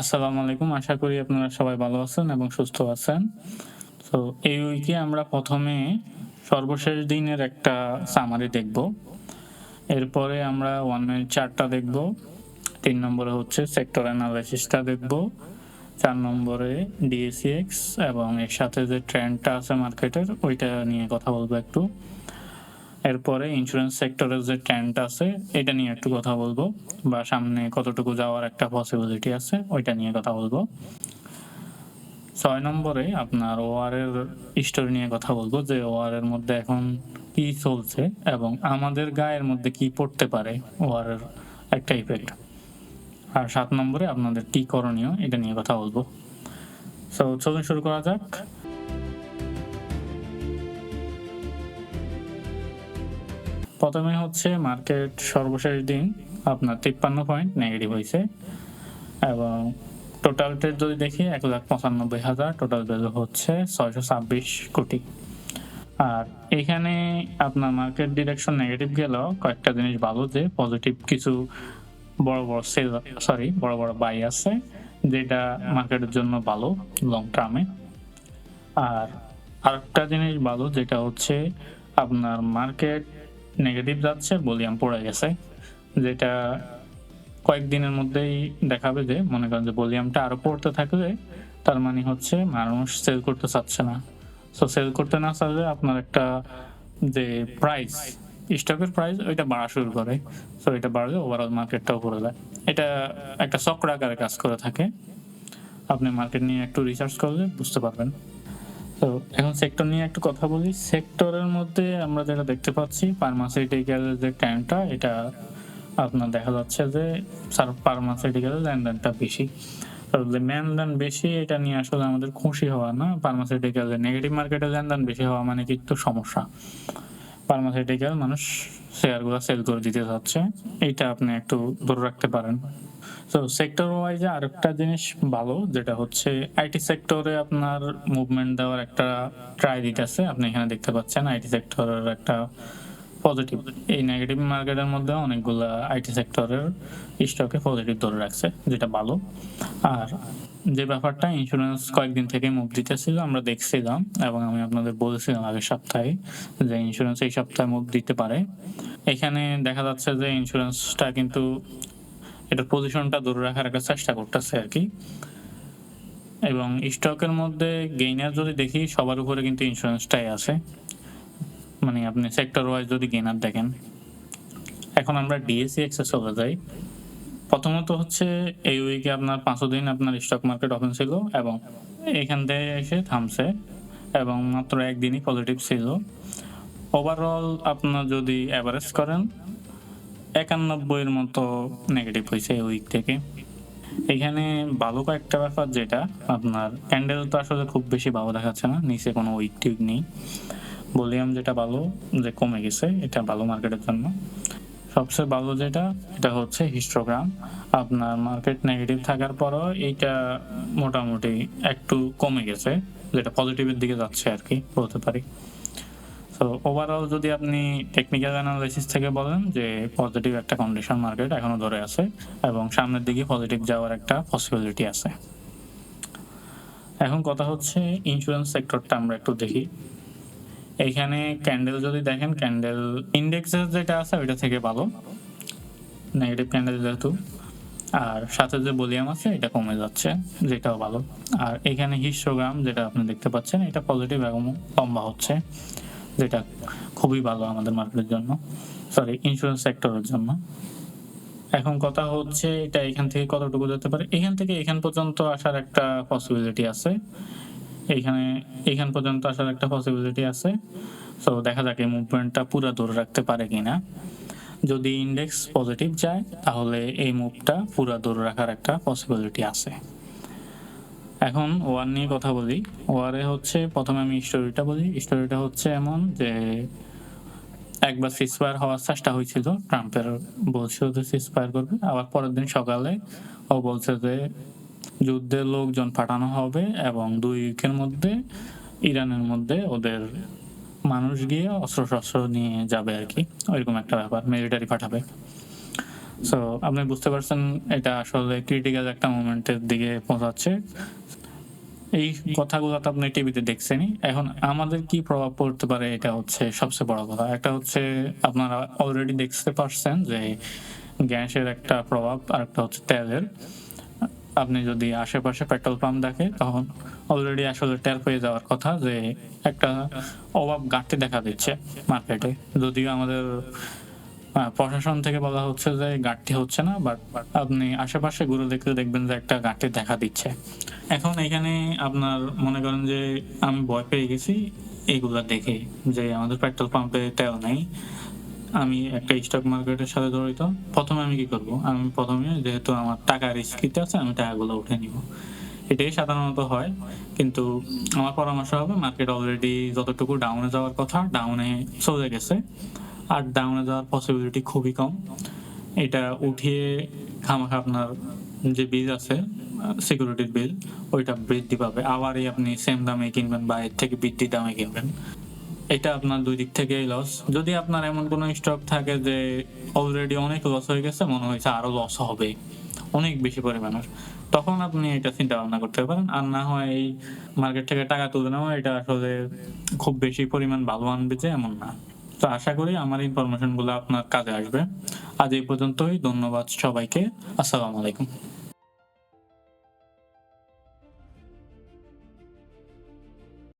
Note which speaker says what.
Speaker 1: আসসালামু আলাইকুম। আশা করি আপনারা সবাই ভালো আছেন এবং সুস্থ আছেন। তো এই উইকে আমরা ১ম এ সর্বশেষ দিনের একটা সামারি দেখব। এরপরে আমরা 1 মিনিট চার্টটা দেখব। ৩ নম্বরে হচ্ছে সেক্টর অ্যানালাইসিসটা দেখব। ৪ নম্বরে ডিএসইএক্স এবং এর সাথে যে ট্রেন্ডটা আছে মার্কেটের ওইটা নিয়ে কথা বলবো একটু। এরপরে ইন্স্যুরেন্স সেক্টরের যে ট্রেন্ড আছে এটা নিয়ে একটু কথা বলবো বা সামনে কতটুকু যাওয়ার একটা পসিবিলিটি আছে ওইটা নিয়ে কথা বলবো। ৬ নম্বরে আপনার ওয়ার এর স্টোরি নিয়ে কথা বলবো যে ওয়ার এর মধ্যে এখন কি চলছে এবং আমাদের গায়ের মধ্যে কি পড়তে পারে ওয়ার এর একটা ইফেক্ট। আর ৭ নম্বরে আপনাদের কি করণীয় এটা নিয়ে কথা বলবো। সো চলুন শুরু করা যাক। প্রথমে হচ্ছে মার্কেট সর্বশেষ দিন আপনার ৫৩ পয়েন্ট নেগেটিভ হইছে এবং টোটাল ট্রেড যদি দেখি ১,৯৫,০০০, টোটাল ভ্যালু হচ্ছে ৬২৬ কোটি। আর এখানে আপনার মার্কেট ডিরেকশন নেগেটিভ গেলেও কয়েকটা জিনিস ভালো যে পজিটিভ কিছু বড় বড় বাই আছে যেটা মার্কেটের জন্য ভালো লং টার্মে। আর আরেকটা জিনিস ভালো যেটা হচ্ছে আপনার মার্কেট নেগেটিভ যাচ্ছে, ভলিউম পড়ে গেছে, যেটা কয়েকদিনের মধ্যেই দেখাবে যে মনে করেন যে ভলিউমটা আরো পড়তে থাকলে তার মানে হচ্ছে মানুষ সেল করতে চাচ্ছে না। সো সেল করতে না চাইলে আপনার একটা যে প্রাইস, স্টকের প্রাইস ওইটা বাড়া শুরু করে। সো এটা বাড়লে ওভারঅল মার্কেটটাও পড়ে যায়। এটা একটা চক্র আকারে কাজ করে থাকে। আপনি মার্কেট নিয়ে একটু রিসার্চ করলে বুঝতে পারবেন। তো এখন সেক্টর নিয়ে একটু কথা বলি। সেক্টরের মধ্যে আমরা যেটা দেখতে পাচ্ছি ফার্মাসিউটিক্যাল যে ট্রেন্ডটা এটা আপনার দেখা যাচ্ছে যে ফার্মাসিউটিক্যাল লেনদেনটা বেশি। লেনদেন বেশি এটা নিয়ে আসলে আমাদের খুশি হওয়া না। ফার্মাসিউটিক্যাল নেগেটিভ মার্কেটে লেনদেন বেশি হওয়া মানে কিন্তু সমস্যা। ফার্মাসিউটিক্যাল মানুষ শেয়ারগুলো সেল করে দিতে চাচ্ছে। এইটা আপনি একটু ধরে রাখতে পারেন। তো সেক্টর ওয়াইজ আরেকটা জিনিস ভালো যেটা হচ্ছে আইটি সেক্টরে আপনার মুভমেন্ট দেওয়ার একটা ট্রাই দিতেছে। আপনি এখানে দেখতে পাচ্ছেন আইটি সেক্টরের একটা পজিটিভ। এই নেগেটিভ মার্কেটের মধ্যে অনেকগুলা আইটি সেক্টরের স্টকে পজিটিভ ধরে রাখছে, যেটা ভালো। আর যে ব্যাপারটা ইন্স্যুরেন্স কয়েকদিন থেকে মুভ দিতেছিল আমরা দেখছিলাম এবং আমি আপনাদের বলেছিলাম আগের সপ্তাহে যে ইন্স্যুরেন্স এই সপ্তাহে মুভ দিতে পারে। এখানে দেখা যাচ্ছে যে ইন্স্যুরেন্সটা কিন্তু এটার পজিশনটা ধরে রাখার একটা চেষ্টা করতেছে আর কি। এবং স্টকের মধ্যে গেইনার যদি দেখি সবার উপরে কিন্তু ইন্স্যুরেন্সটাই আছে, মানে আপনি সেক্টর ওয়াইজ যদি গেইনার দেখেন। এখন আমরা ডিএসইএক্স এ চলে যাই। প্রথমত হচ্ছে এই উইকে আপনার ৫ দিন আপনার স্টক মার্কেট ওপেন ছিল এবং এখান থেকে এসে থামছে এবং মাত্র একদিনই পজিটিভ ছিল। ওভারঅল আপনার যদি অ্যাভারেজ করেন ৯১ এর মতো নেগেটিভ হয়েছে এই উইক থেকে। এখানে ভালো কয়েকটা ব্যাপার যেটা আপনার ক্যান্ডেল তো আসলে খুব বেশি ভালো দেখাচ্ছে না, নিচে কোনো উইক টিক নেই। ভলিউম যেটা ভালো যে কমে গেছে, এটা ভালো মার্কেটের জন্য। সবচেয়ে ভালো যেটা এটা হচ্ছে হিস্টোগ্রাম। আপনার মার্কেট নেগেটিভ থাকার পরও এইটা মোটামুটি একটু কমে গেছে, যেটা পজিটিভের দিকে যাচ্ছে আর কি বলতে পারি। তো ওভারঅল যদি আপনি টেকনিক্যাল অ্যানালাইসিস থেকে বলেন যে পজিটিভ একটা কন্ডিশন মার্কেট এখনো ধরে আছে এবং সামনের দিকে পজিটিভ যাওয়ার একটা পসিবিলিটি আছে। এখন কথা হচ্ছে ইন্স্যুরেন্স সেক্টরটা আমরা একটু দেখি। এইখানে ক্যান্ডেল যদি দেখেন, ক্যান্ডেল ইন্ডেক্সের যেটা আছে ওইটা থেকে ভালো, নেগেটিভ ক্যান্ডেল যেহেতু। আর সাথে যে ভলিউম আছে এটা কমে যাচ্ছে, যেটাও ভালো। আর এখানে হিস্টোগ্রাম যেটা আপনি দেখতে পাচ্ছেন এটা পজিটিভ এবং লম্বা হচ্ছে, যেটা খুবই ভালো আমাদের মার্কেটের জন্য, ইন্স্যুরেন্স সেক্টরের জন্য। এখন কথা হচ্ছে এটা এখান থেকে কতটুকু যেতে পারে। এখান থেকে এখান পর্যন্ত আসার একটা পসিবিলিটি আছে, এখান পর্যন্ত আসার একটা পসিবিলিটি আছে। তো দেখা যাক এই মুভমেন্টটা পুরো ধরে রাখতে পারে কিনা। যদি ইন্ডেক্স পজিটিভ যায় তাহলে এই মুভটা পুরো ধরে রাখার একটা পসিবিলিটি আছে। এখন ওয়ার নিয়ে কথা বলি। ওয়ারে হচ্ছে প্রথমে আমি স্টোরিটা বলি। স্টোরিটা হচ্ছে এমন যে একবার সিজফায়ার হওয়ার চেষ্টা হয়েছিল, ট্রাম্পের বলছিল যে সিজফায়ার করবে, আবার পরের দিন সকালে ও বলছে যে যুদ্ধের লোকজন পাঠানো হবে এবং 2 উইকের মধ্যে ইরানের মধ্যে ওদের মানুষ গিয়ে অস্ত্র শস্ত্র নিয়ে যাবে আর কি, ওইরকম একটা ব্যাপার, মিলিটারি পাঠাবে। সো আপনি বুঝতে পারছেন এটা আসলে ক্রিটিক্যাল একটা মোমেন্টের দিকে পৌঁছাচ্ছে। এই কথাগুলো তো আপনি টিভিতে দেখছেনই। এখন আমাদের কি প্রভাব পড়তে পারে এটা হচ্ছে সবচেয়ে বড় কথা। একটা হচ্ছে আপনারা অলরেডি দেখতে পারছেন যে গ্যাসের একটা প্রভাব, আরেকটা হচ্ছে তেলের। আপনি যদি আশেপাশে পেট্রোল পাম্প দেখেন তখন অলরেডি আসলে টের পেয়ে যাওয়ার কথা যে একটা অভাব ঘাটতি দেখা দিচ্ছে মার্কেটে। যদিও আমাদের প্রশাসন থেকে বলা হচ্ছে যে ঘাটতি হচ্ছে না, বাট আপনি আশেপাশে ঘুরে দেখলে দেখবেন যে একটা ঘাটতি দেখা দিচ্ছে। এখন এখানে আপনার মনে করেন যে আমি ভয় পেয়ে গেছি এইগুলা দেখে যে আমাদের পেট্রোল পাম্পে তেল নেই। আমি একটা স্টক মার্কেটের সাথে জড়িত। প্রথমে আমি কি করব? আমি প্রথমে যেহেতু আমার টাকা রিস্কিতে আছে আমি টাকাগুলো উঠে নিব। এটাই সাধারণত হয়। কিন্তু আমার পরামর্শ হবে মার্কেট অলরেডি যতটুকু ডাউনে যাওয়ার কথা ডাউনে চলে গেছে। আর ডাউনে যাওয়ার পসিবিলিটি খুবই কম। এটা উঠিয়ে খামাখা আপনার যে বিল আছে সিকিউরিটির বিল ওইটা বৃদ্ধি পাবে। আবারই আপনি সেম দামে কিনবেন বা এর থেকে বৃদ্ধি দামে কিনবেন। এটা আপনার ২ দিক থেকেই লস। যদি আপনার এমন কোনো স্টক থাকে যে অলরেডি অনেক লস হয়ে গেছে, মনে হয়েছে আরো লস হবে অনেক বেশি পরিমাণের, তখন আপনি এটা চিন্তা ভাবনা করতে পারেন। আর না হয় এই মার্কেট থেকে টাকা তুলে নেওয়া এটা আসলে খুব বেশি পরিমাণ ভালো আনবে যে এমন না। তো আশা করি আমার ইনফরমেশন গুলো আপনার কাজে আসবে। আজ এই পর্যন্তই। ধন্যবাদ সবাইকে। আসসালামু আলাইকুম।